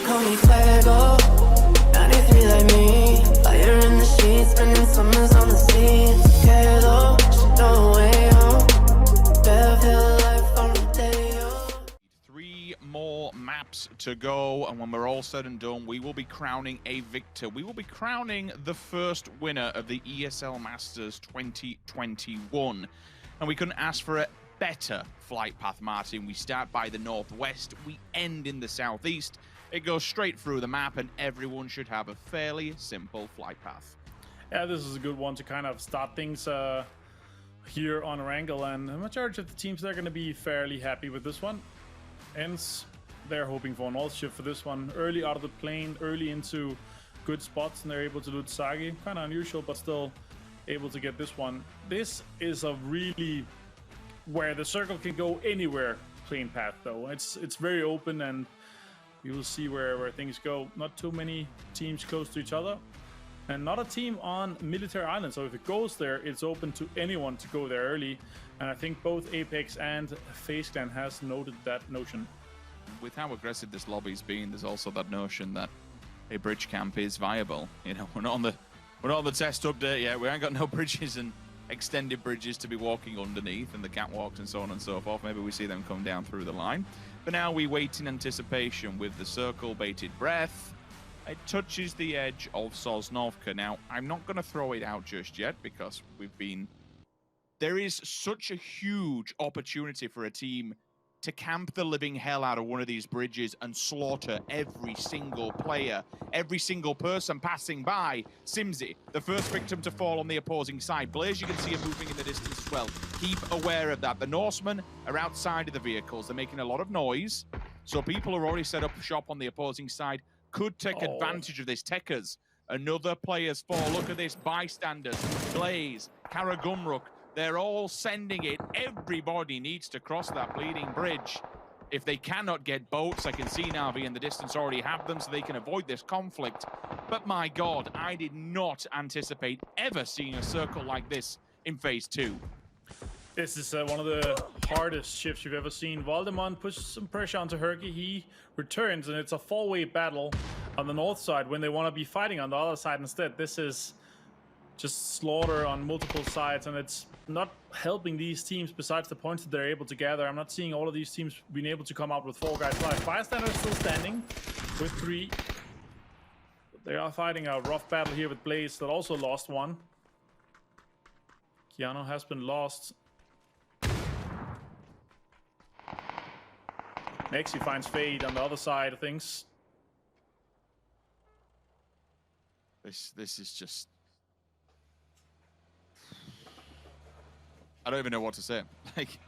Call me Fuego, 93 like me. Fire in the sheets, spending summers on the sea. Quedo, no way home. Bearfield life on Rodeo. 3 more maps to go, and when we're all said and done, we will be crowning a victor. We will be crowning the first winner of the ESL Masters 2021. And we couldn't ask for a better flight path, Martin. We start by the northwest, we end in the southeast. It goes straight through the map, and everyone should have a fairly simple flight path. Yeah, this is a good one to kind of start things here on Wrangle, and the majority of the teams, they're going to be fairly happy with this one. Hence, they're hoping for an alt shift for this one. Early out of the plane, early into good spots, and they're able to loot Sagi. Kind of unusual, but still able to get this one. This is a really where the circle can go anywhere plane path, though. It's very open, and you will see where things go. Not too many teams close to each other, and not a team on Military Island. So if it goes there, it's open to anyone to go there early. And I think both Apex and FaZe Clan has noted that notion. With how aggressive this lobby's been, there's also that notion that a bridge camp is viable. You know, we're not on the test update yet. We ain't got no bridges and extended bridges to be walking underneath, and the catwalks and so on and so forth. Maybe we see them come down through the line. But now we wait in anticipation with the circle bated breath. It touches the edge of Sosnovka. Now, I'm not going to throw it out just yet because there is such a huge opportunity for a team to camp the living hell out of one of these bridges and slaughter every single player, every single person passing by. Jeemzz, the first victim to fall on the opposing side. Blaze, you can see him moving in the distance as well. Keep aware of that. The Norsemen are outside of the vehicles. They're making a lot of noise. So people are already set up shop on the opposing side. Could take advantage of this. Tekers, another player's fall. Look at this, bystanders, Blaze, Karagumruk. They're all sending it. Everybody needs to cross that bleeding bridge. If they cannot get boats, I can see Navi in the distance already have them, so they can avoid this conflict. But my God, I did not anticipate ever seeing a circle like this in Phase 2. This is one of the hardest shifts you've ever seen. Valdemar pushes some pressure onto Herky. He returns, and it's a four-way battle on the north side when they want to be fighting on the other side instead. This is just slaughter on multiple sides, and it's not helping these teams besides the points that they're able to gather. I'm not seeing all of these teams being able to come out with 4 guys live. Bystanders still standing with 3. They are fighting a rough battle here with Blaze that also lost one. Keanu has been lost. Next, he finds Fade on the other side of things. This is just... I don't even know what to say. Like,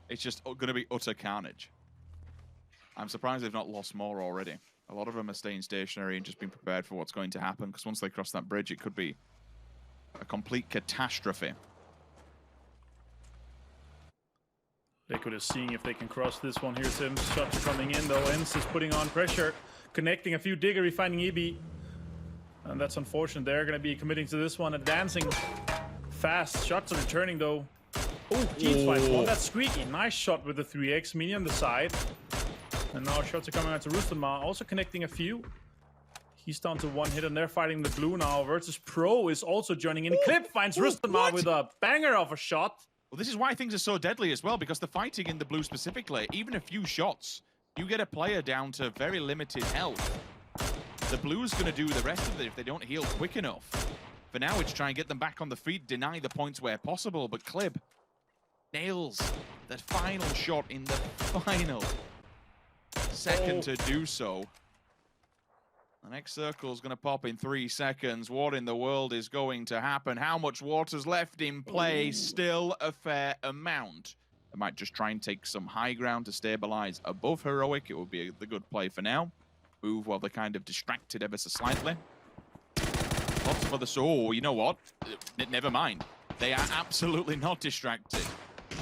it's just going to be utter carnage. I'm surprised they've not lost more already. A lot of them are staying stationary and just being prepared for what's going to happen, because once they cross that bridge, it could be a complete catastrophe. Liquid is seeing if they can cross this one here. Sims shots are coming in though. Ens is putting on pressure, connecting a few Diggery, finding Ibi. And that's unfortunate. They're going to be committing to this one, advancing fast. Shots are returning though. Oh, Jeemzz finds one. That's squeaky. Nice shot with the 3x. Mini on the side. And now shots are coming out to Rustamar. Also connecting a few. He's down to 1 hit, and they're fighting the blue now. Versus Pro is also joining in. Clib finds Rustamar with a banger of a shot. Well, this is why things are so deadly as well, because the fighting in the blue specifically, even a few shots, you get a player down to very limited health. The blue's going to do the rest of it if they don't heal quick enough. For now, it's try and get them back on the feet, deny the points where possible, but Clib nails the final shot in the final second to do so. The next circle is going to pop in 3 seconds. What in the world is going to happen? How much water's left in play? Still a fair amount. They might just try and take some high ground to stabilize above Heroic. It would be the good play for now. Move while they're kind of distracted ever so slightly. Lots of other... Oh, you know what? Never mind. They are absolutely not distracted.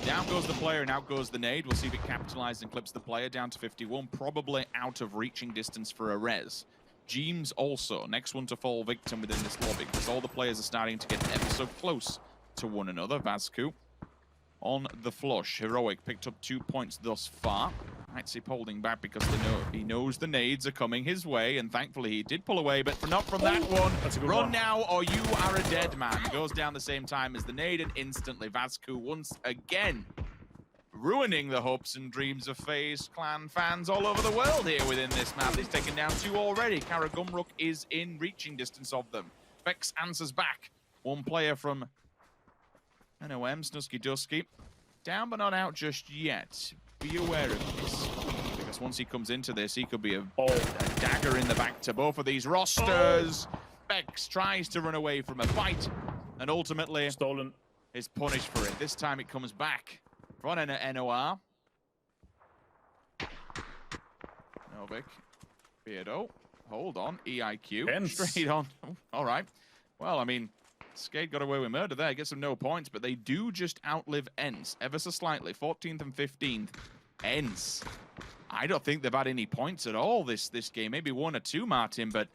Down goes the player and out goes the nade. We'll see if it capitalizes and clips the player down to 51. Probably out of reaching distance for a res. Jeemzz also, next one to fall victim within this lobby, because all the players are starting to get ever so close to one another. Vasku on the flush. Heroic picked up 2 points thus far. mxey holding back because he knows the nades are coming his way, and thankfully he did pull away, but not from that one. That's a good Run one. now or you are a dead man. Goes down the same time as the nade, and instantly Vasku once again ruining the hopes and dreams of FaZe Clan fans all over the world here within this map. He's taken down 2 already. Karagumruk is in reaching distance of them. Vex answers back. One player from NOM, Snusky Dusky. Down but not out just yet. Be aware of this, because once he comes into this, he could be a dagger in the back to both of these rosters. Vex tries to run away from a fight, and ultimately Stolen. is punished for it. This time it comes back from NOR. Novik, Beardo, hold on, EIQ, Hence. straight on. Oh, all right. Well, I mean, Skate got away with murder there, gets them no points, but they do just outlive ENCE ever so slightly. 14th and 15th. ENCE. I don't think they've had any points at all this game. Maybe 1 or 2, Martin, but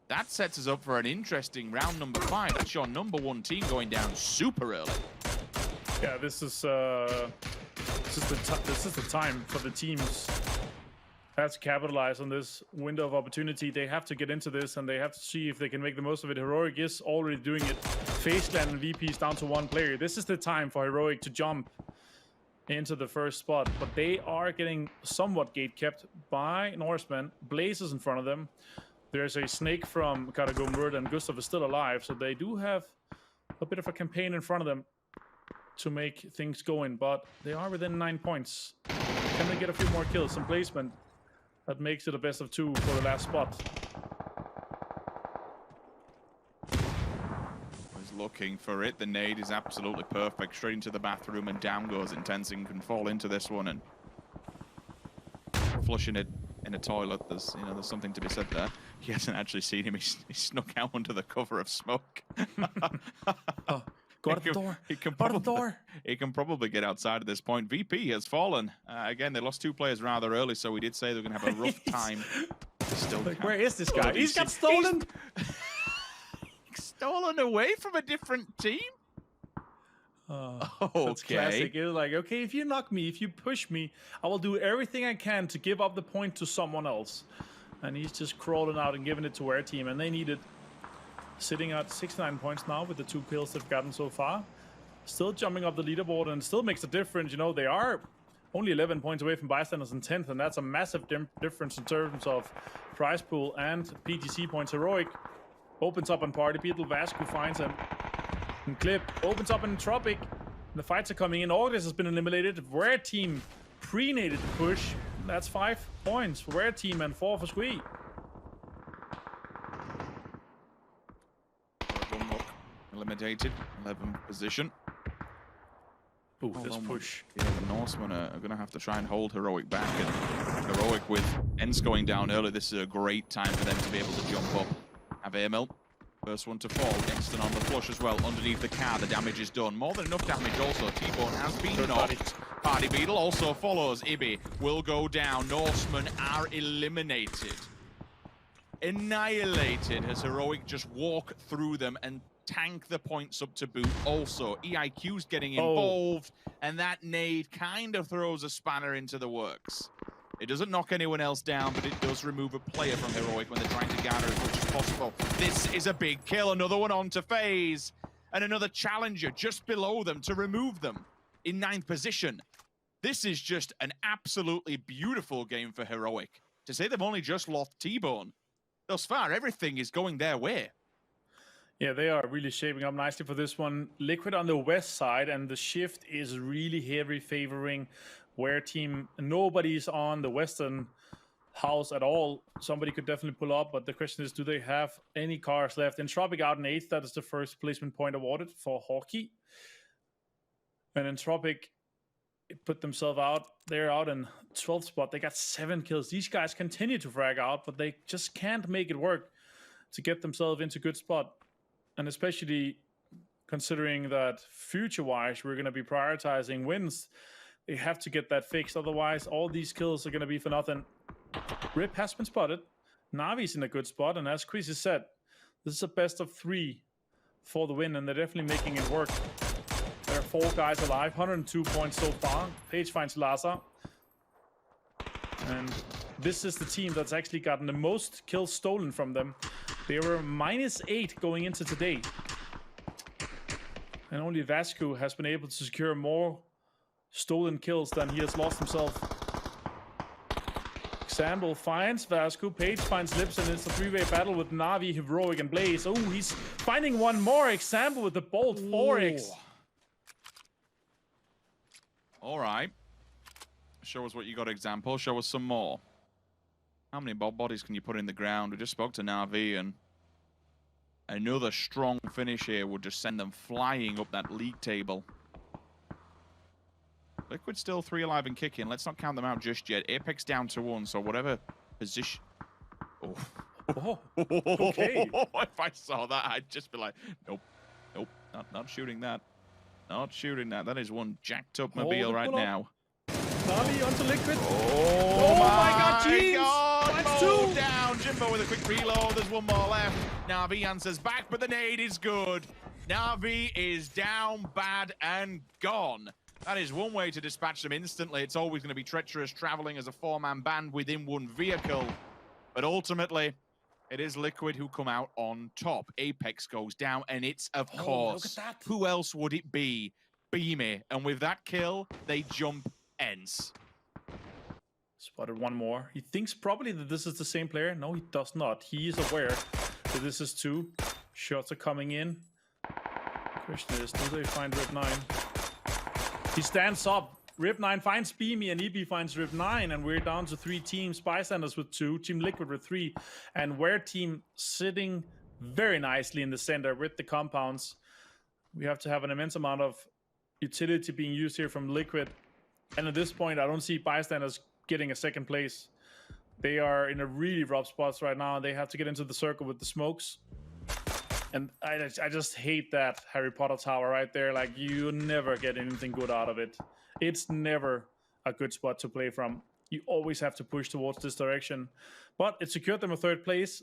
that sets us up for an interesting round number 5. That's your number 1 team going down super early. Yeah, this is the time for the teams that have to capitalize on this window of opportunity. They have to get into this, and they have to see if they can make the most of it. Heroic is already doing it. FaZe Clan and VP is down to 1 player. This is the time for Heroic to jump into the first spot, but they are getting somewhat gate kept by Norsemen. Blaze is in front of them. There's a snake from Karagumruk, and Gustav is still alive, so they do have a bit of a campaign in front of them to make things going, but they are within 9 points. Can they get a few more kills? Some placement that makes it a best of 2 for the last spot. Was looking for it. The nade is absolutely perfect. Straight into the bathroom, and down goes Intense, and can fall into this one, and flushing it in a toilet. There's something to be said there. He hasn't actually seen him. He snuck out under the cover of smoke. Go out the door. He can Go out the door. He can probably get outside at this point. VP has fallen. Again, they lost 2 players rather early, so we did say they're going to have a rough time. Still Like, where is this guy? Oh, He's got stolen. Stolen away from a different team? That's classic. It was like, okay, if you knock me, if you push me, I will do everything I can to give up the point to someone else. And he's just crawling out and giving it to our team, and they need it. Sitting at 69 points now with the 2 kills they've gotten so far. Still jumping up the leaderboard, and still makes a difference. You know, they are only 11 points away from bystanders in 10th, and that's a massive difference in terms of prize pool and PTC points. Heroic opens up on Party Beetle. Vasku finds him. And Clib opens up in Tropic. The fights are coming in. August has been eliminated. Rare team pre-nated the push. That's 5 points for Rare team and 4 for Squee. Eliminated, 11th position. Ooh, this push. Yeah, the Norsemen are going to have to try and hold Heroic back. And Heroic with ENCE going down early, this is a great time for them to be able to jump up. Have Emil, first one to fall. Instant on the flush as well. Underneath the car, the damage is done. More than enough damage also. T-Bone has been knocked. Party Beetle also follows. Ibi will go down. Norsemen are eliminated. Annihilated as Heroic just walk through them and tank the points up to boot. Also, EIQ's getting involved, and that nade kind of throws a spanner into the works. It doesn't knock anyone else down, but it does remove a player from Heroic when they're trying to gather as much as possible. This is a big kill. Another one on to FaZe, and another challenger just below them to remove them in 9th position. This is just an absolutely beautiful game for Heroic. To say they've only just lost T-Bone, thus far, everything is going their way. Yeah, they are really shaping up nicely for this one. Liquid on the west side, and the shift is really heavy favoring Where team. Nobody's on the western house at all. Somebody could definitely pull up, but the question is, do they have any cars left? Entropic out in 8th. That is the first placement point awarded for Hockey. And Entropic put themselves out. They're out in 12th spot. They got 7 kills. These guys continue to frag out, but they just can't make it work to get themselves into good spot. And especially considering that future-wise, we're going to be prioritizing wins. They have to get that fixed. Otherwise, all these kills are going to be for nothing. Rip has been spotted. Navi's in a good spot. And as Chris has said, this is a best of 3 for the win. And they're definitely making it work. There are 4 guys alive. 102 points so far. Page finds Laza. And this is the team that's actually gotten the most kills stolen from them. They were -8 going into today. And only Vasco has been able to secure more stolen kills than he has lost himself. Example finds Vasco, Page finds Lips, and it's a 3-way battle with Na'Vi, Heroic, and Blaze. Oh, he's finding one more. Example with the Bolt 4x. All right. Show us what you got, Example. Show us some more. How many bodies can you put in the ground? We just spoke to Na'Vi, and another strong finish here would just send them flying up that league table. Liquid still 3 alive and kicking. Let's not count them out just yet. Apex down to 1, so whatever position... Oh. Oh, okay. If I saw that, I'd just be like, nope, nope, not shooting that. Not shooting that. That is one jacked up mobile right now. Na'Vi onto Liquid. Oh my God, Jeemzz! God, That's Mo 2. down. Jimbo with a quick reload. There's one more left. Na'Vi answers back, but the nade is good. Na'Vi is down, bad, and gone. That is one way to dispatch them instantly. It's always going to be treacherous traveling as a 4-man band within one vehicle. But ultimately, it is Liquid who come out on top. Apex goes down, and it's, of course, look at that. who else would it be? Beamy. And with that kill, they jump ends. Spotted one more. He thinks probably that this is the same player. No, he does not. He is aware that this is 2. Shots are coming in. Question is, do they find Rip 9? He stands up. Rip 9 finds Beamy, and EB finds Rip 9, and we're down to 3 teams. Bystanders with 2, Team Liquid with 3, and Wear Team sitting very nicely in the center with the compounds. We have to have an immense amount of utility being used here from Liquid, and at this point, I don't see Bystanders getting a second place. They are in a really rough spot right now, and they have to get into the circle with the smokes. And I just hate that Harry Potter tower right there. Like, you never get anything good out of it. It's never a good spot to play from. You always have to push towards this direction. But it secured them a 3rd place.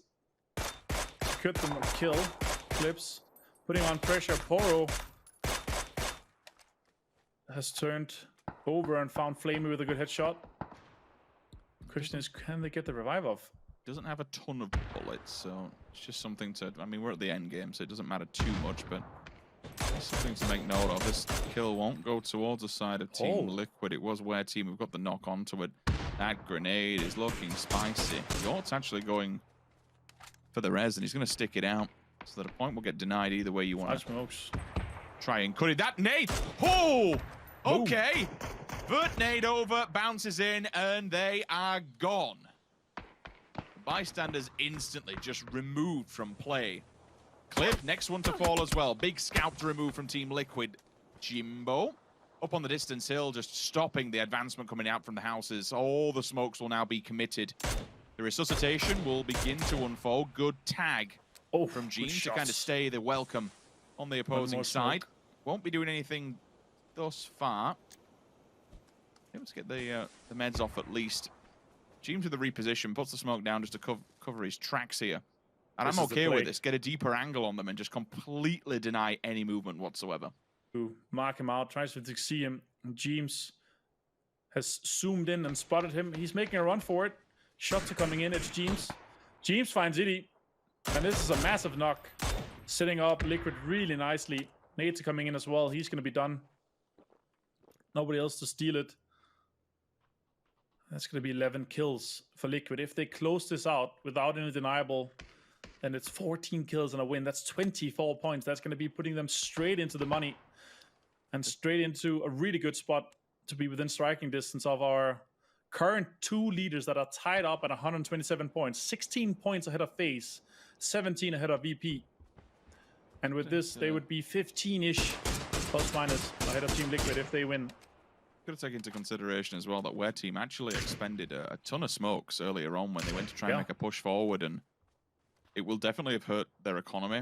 Secured them a kill. Clips. Putting on pressure. Poro has turned over and found Flamey with a good headshot. Question is, can they get the revive off? Doesn't have a ton of bullets, so it's just something to... I mean, we're at the end game, so it doesn't matter too much, but it's something to make note of. This kill won't go towards the side of Team Liquid. It was Wear Team. We've got the knock onto it. That grenade is looking spicy. Yort's actually going for the res, and he's going to stick it out. So that a point will get denied either way you want to try and cut it. That nade! Oh! Okay! Vert nade over, bounces in, and they are gone. Bystanders instantly just removed from play. Clib, next one to fall as well. Big scout to remove from Team Liquid. Jimbo, up on the distance hill, just stopping the advancement coming out from the houses. All the smokes will now be committed. The resuscitation will begin to unfold. Good tag from Jeemzz to kind of stay the welcome on the opposing side. Won't be doing anything thus far. Let's get the meds off at least. Jeemzz with the reposition, puts the smoke down just to cover his tracks here. And I'm okay with this. Get a deeper angle on them and just completely deny any movement whatsoever. Mark him out, tries to see him. Jeemzz has zoomed in and spotted him. He's making a run for it. Shots are coming in. It's Jeemzz. Jeemzz finds Iddy. And this is a massive knock. Sitting up Liquid really nicely. Nades are coming in as well. He's going to be done. Nobody else to steal it. That's going to be 11 kills for Liquid. If they close this out without any deniable, then it's 14 kills and a win. That's 24 points. That's going to be putting them straight into the money and straight into a really good spot to be within striking distance of our current 2 leaders that are tied up at 127 points. 16 points ahead of FaZe, 17 ahead of VP. And with this, they would be 15-ish plus minus ahead of Team Liquid if they win. Got to take into consideration as well that Wear Team actually expended a ton of smokes earlier on when they went to try and make a push forward, and it will definitely have hurt their economy.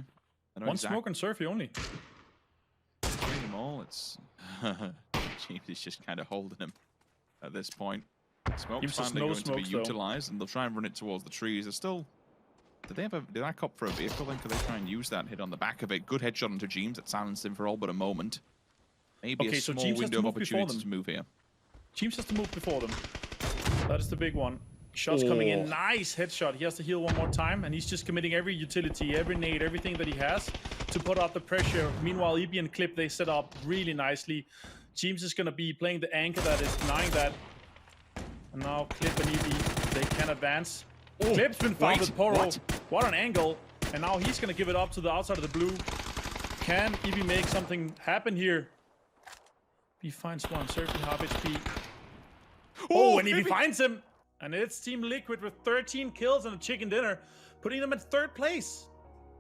One smoke and Surfy only. Them all, it's Jeemzz is just kind of holding him at this point. Smoke's finally going to be utilized, and they'll try and run it towards the trees. They're still... Did I cop for a vehicle then? Could they try and use that hit on the back of it? Good headshot onto Jeemzz that silenced him for all but a moment. Maybe a small window of opportunity to move here. Jeemzz has to move before them. That is the big one. Shots coming in. Nice headshot. He has to heal one more time, and he's just committing every utility, every nade, everything that he has to put out the pressure. Meanwhile, Ibi and Clib, they set up really nicely. Jeemzz is going to be playing the anchor that is denying that. And now Clib and Ibi, they can advance. Clib's been found with Poro. What an angle. And now he's going to give it up to the outside of the blue. Can Ibi make something happen here? He finds one. Certainly half HP. Oh, and Ibi finds him. And it's Team Liquid with 13 kills and a chicken dinner, putting them at 3rd place.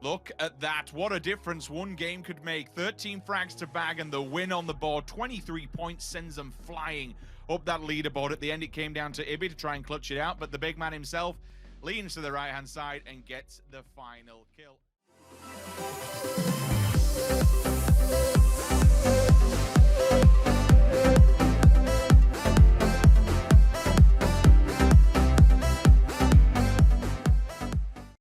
Look at that. What a difference one game could make. 13 frags to bag and the win on the board. 23 points sends them flying up that leaderboard. At the end, it came down to Ibi to try and clutch it out, but the big man himself leans to the right-hand side and gets the final kill.